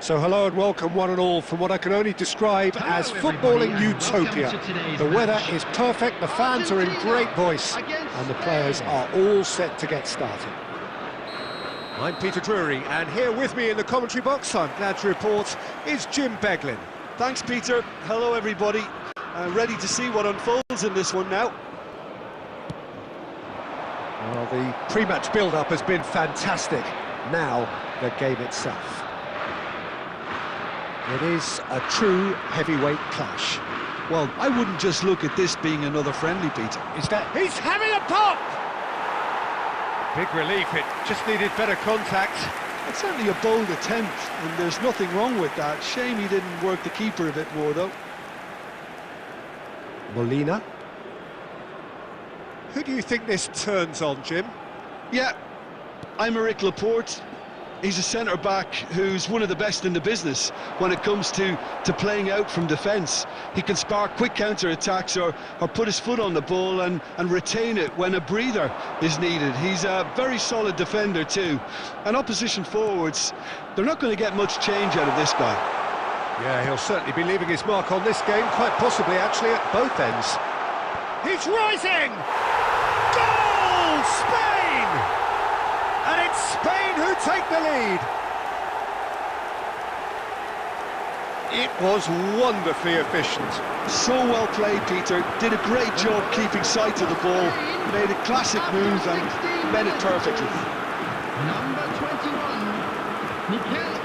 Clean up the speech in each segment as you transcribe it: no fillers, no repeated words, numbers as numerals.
So hello and welcome one and all from what I can only describe as footballing utopia. The weather is perfect, the fans are in great voice, and the players are all set to get started. I'm Peter Drury, and here with me in the commentary box, I'm glad to report, is Jim Beglin. Thanks, Peter. Hello, everybody. Ready to see what unfolds in this one now. Well, the pre-match build-up has been fantastic. Now, the game itself. It is a true heavyweight clash. Well, I wouldn't just look at this being another friendly, Peter. Is that... He's having a pop! Big relief, it just needed better contact. It's certainly a bold attempt, and there's nothing wrong with that. Shame he didn't work the keeper a bit more, though. Molina. Who do you think this turns on, Jim? Yeah, Aymeric Laporte. He's a centre-back who's one of the best in the business when it comes to playing out from defence. He can spark quick counter-attacks or put his foot on the ball and retain it when a breather is needed. He's a very solid defender too. And opposition forwards, they're not going to get much change out of this guy. Yeah, he'll certainly be leaving his mark on this game, quite possibly actually at both ends. He's rising! Goal! Spain! And it's Spain who take the lead. It was wonderfully efficient. So well played, Peter. Did a great job keeping sight of the ball. Made a classic move and met it perfectly. Number 21, Mikel.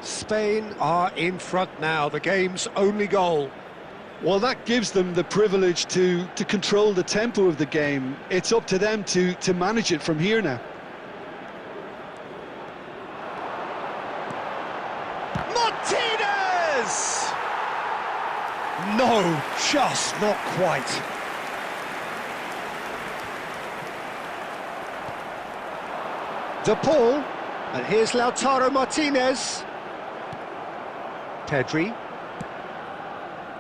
Spain are in front now, the game's only goal. Well, that gives them the privilege to control the tempo of the game. It's up to them to manage it from here now. Martinez! No, just not quite. De Paul, and here's Lautaro Martinez. Pedri.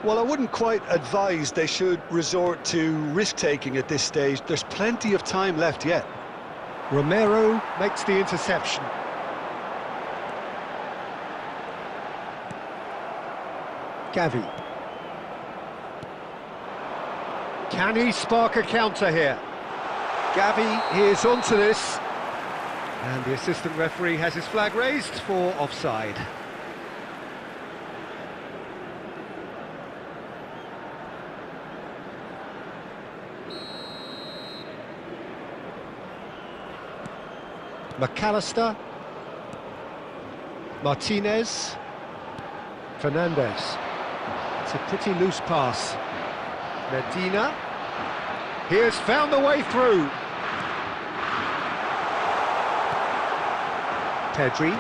Well, I wouldn't quite advise they should resort to risk-taking at this stage. There's plenty of time left yet. Romero makes the interception. Gavi. Can he spark a counter here? Gavi, he is onto this. And the assistant referee has his flag raised for offside. McAllister, Martinez, Fernandez. It's a pretty loose pass. Medina, he has found the way through. Pedri.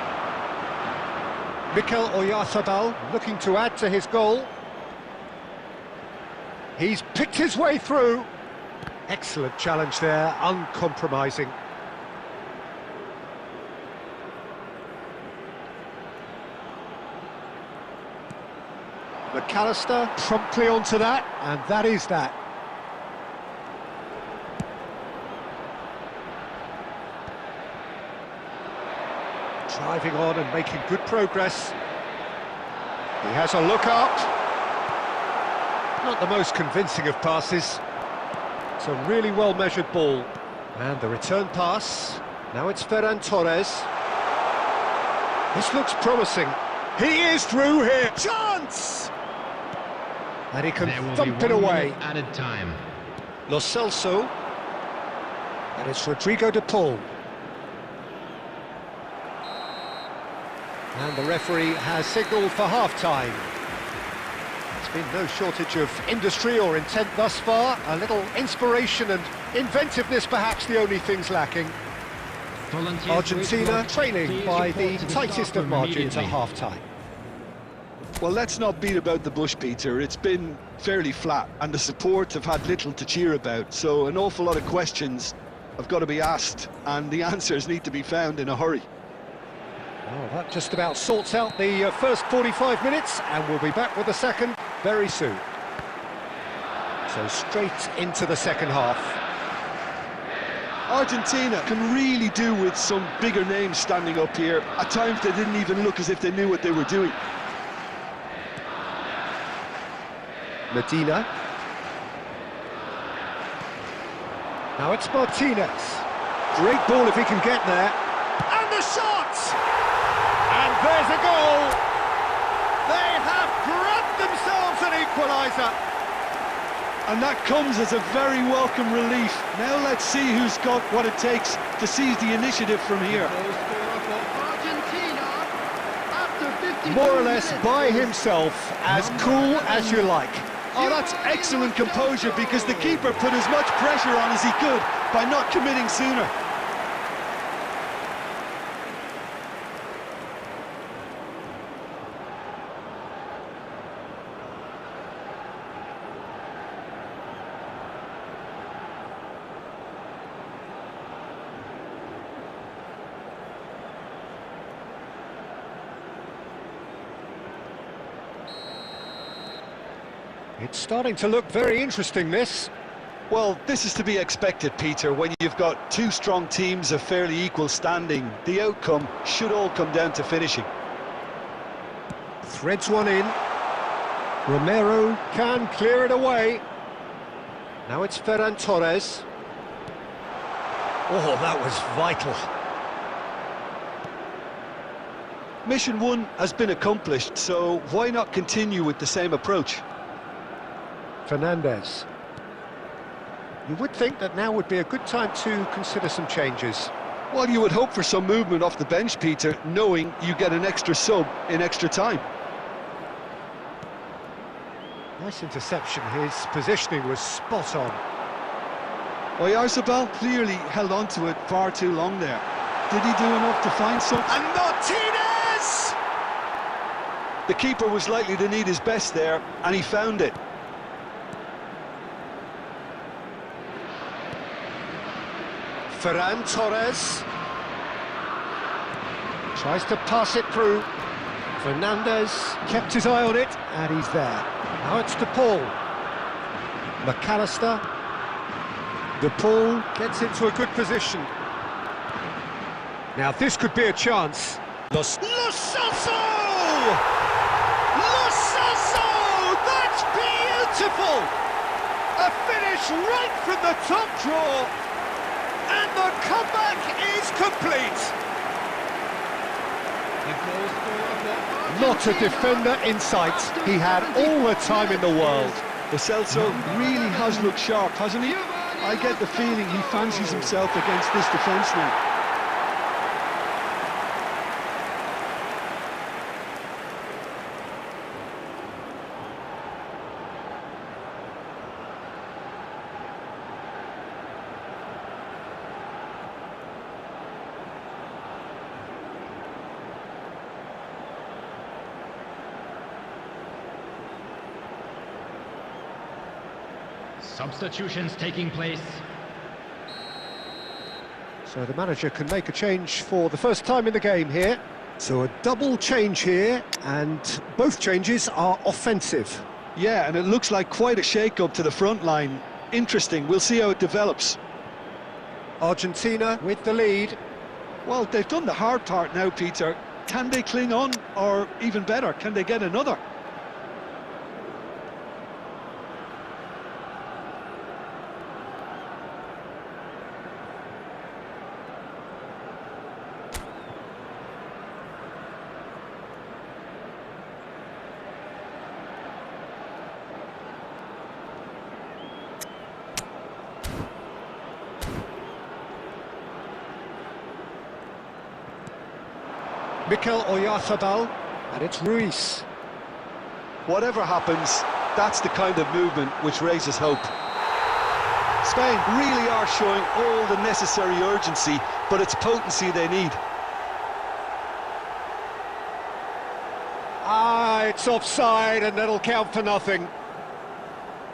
Mikel Oyarzabal looking to add to his goal. He's picked his way through. Excellent challenge there, uncompromising. McAllister promptly onto that, and that is that. Driving on and making good progress. He has a look up. Not the most convincing of passes. It's a really well-measured ball. And the return pass. Now it's Ferran Torres. This looks promising. He is through here. Chance! And he can thump it away. Added time. Lo Celso. And it's Rodrigo de Paul. And the referee has signalled for half-time. There's been no shortage of industry or intent thus far. A little inspiration and inventiveness perhaps the only things lacking. Argentina trailing by the tightest of margins at half-time. Well, let's not beat about the bush, Peter. It's been fairly flat, and the support have had little to cheer about, so an awful lot of questions have got to be asked, and the answers need to be found in a hurry. Well, that just about sorts out the first 45 minutes, and we'll be back with the second very soon. So straight into the second half. Argentina can really do with some bigger names standing up here. At times they didn't even look as if they knew what they were doing. Medina. Now it's Martinez. Great ball if he can get there. And the shot! And there's a goal! They have grabbed themselves an equaliser. And that comes as a very welcome relief. Now let's see who's got what it takes to seize the initiative from here. More or less by himself, as cool as you like. Oh, that's excellent composure, because the keeper put as much pressure on as he could by not committing sooner. It's starting to look very interesting, this. Well, this is to be expected, Peter. When you've got two strong teams of fairly equal standing, the outcome should all come down to finishing. Threads one in. Romero can clear it away. Now it's Ferran Torres. Oh, that was vital. Mission one has been accomplished, so why not continue with the same approach? Fernandez. You would think that now would be a good time to consider some changes. Well, you would hope for some movement off the bench, Peter, knowing you get an extra sub in extra time. Nice interception. His positioning was spot on. Oyarzabal clearly held on to it far too long there. Did he do enough to find something? And Martinez! The keeper was likely to need his best there, and he found it. Ferran Torres tries to pass it through. Fernandez kept his eye on it, and he's there. Now it's De Paul. McAllister. De Paul gets into a good position. Now this could be a chance. Lo Celso! Lo Celso! That's beautiful! A finish right from the top draw. And the comeback is complete. Not a defender in sight. He had all the time in the world. Lo Celso really has looked sharp, hasn't he? I get the feeling he fancies himself against this defence now. Substitutions taking place. So the manager can make a change for the first time in the game here. So a double change here, and both changes are offensive. Yeah, and it looks like quite a shake-up to the front line. Interesting, we'll see how it develops. Argentina with the lead. Well, they've done the hard part now, Peter. Can they cling on, or even better, can they get another? Mikel Oyarzabal, and it's Ruiz. Whatever happens, that's the kind of movement which raises hope. Spain really are showing all the necessary urgency, but it's potency they need. Ah, it's offside, and that'll count for nothing.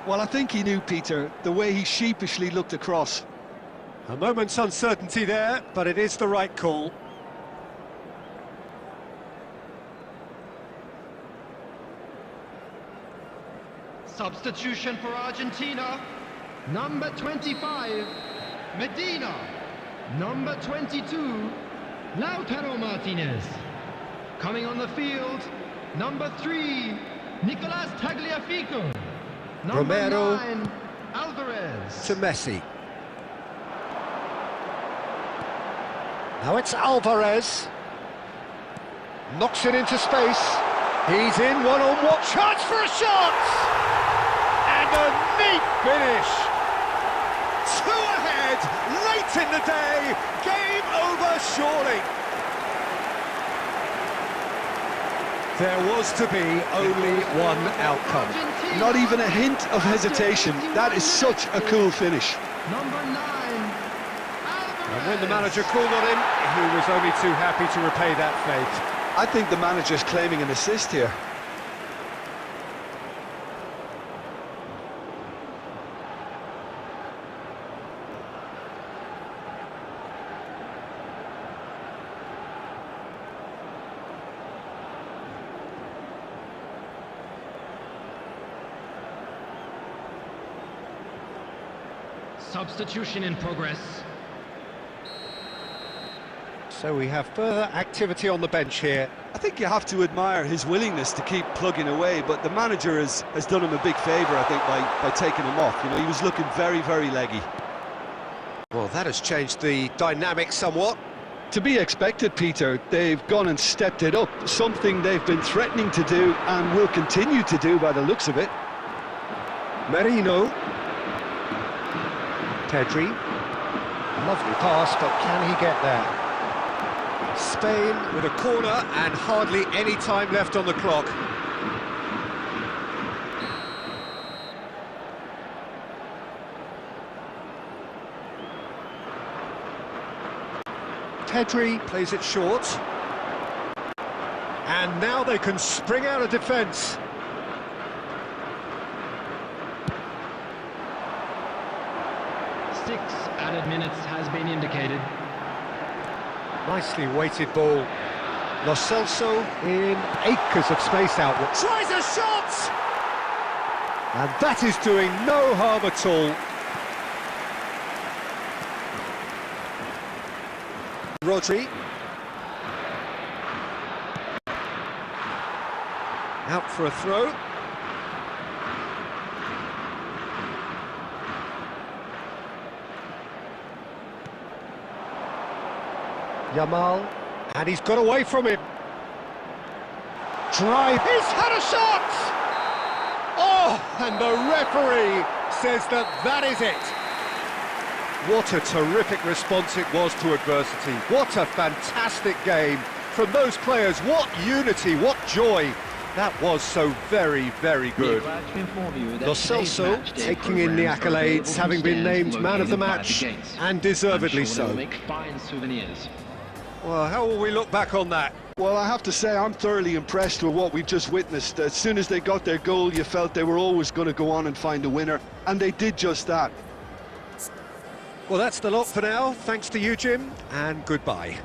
Well, I think he knew, Peter, the way he sheepishly looked across. A moment's uncertainty there, but it is the right call. Substitution for Argentina. Number 25, Medina. Number 22, Lautaro Martinez. Coming on the field, number 3, Nicolas Tagliafico. Number Romero 9, Alvarez. to Messi. Now it's Alvarez. Knocks it into space. He's in one-on-one. Chance for a shot! And a neat finish. 2 ahead, late in the day. Game over, surely. There was to be only one outcome. Not even a hint of hesitation. That is such a cool finish. Number 9, And when the manager called on him, he was only too happy to repay that fate. I think the manager's claiming an assist here. Substitution in progress. So we have further activity on the bench here. I think you have to admire his willingness to keep plugging away, but the manager has done him a big favour, I think, by taking him off. You know, he was looking very, very leggy. Well, that has changed the dynamic somewhat. To be expected, Peter. They've gone and stepped it up, something they've been threatening to do and will continue to do by the looks of it. Merino. Pedri. Lovely pass, but can he get there? Spain with a corner and hardly any time left on the clock. Pedri plays it short. And now they can spring out of defence. Six added minutes has been indicated. Nicely weighted ball. Lo Celso in acres of space outward. Tries a shot! And that is doing no harm at all. Rodri. Out for a throw. Yamal, and he's got away from him. Drive, he's had a shot! Oh, and the referee says that is it. What a terrific response it was to adversity. What a fantastic game from those players. What unity, what joy. That was so very, very good. Lo Celso taking in the accolades, having been named man of the match, and deservedly so. Well, how will we look back on that? Well, I have to say I'm thoroughly impressed with what we've just witnessed. As soon as they got their goal, you felt they were always going to go on and find a winner, and they did just that. Well, that's the lot for now. Thanks to you, Jim, and goodbye.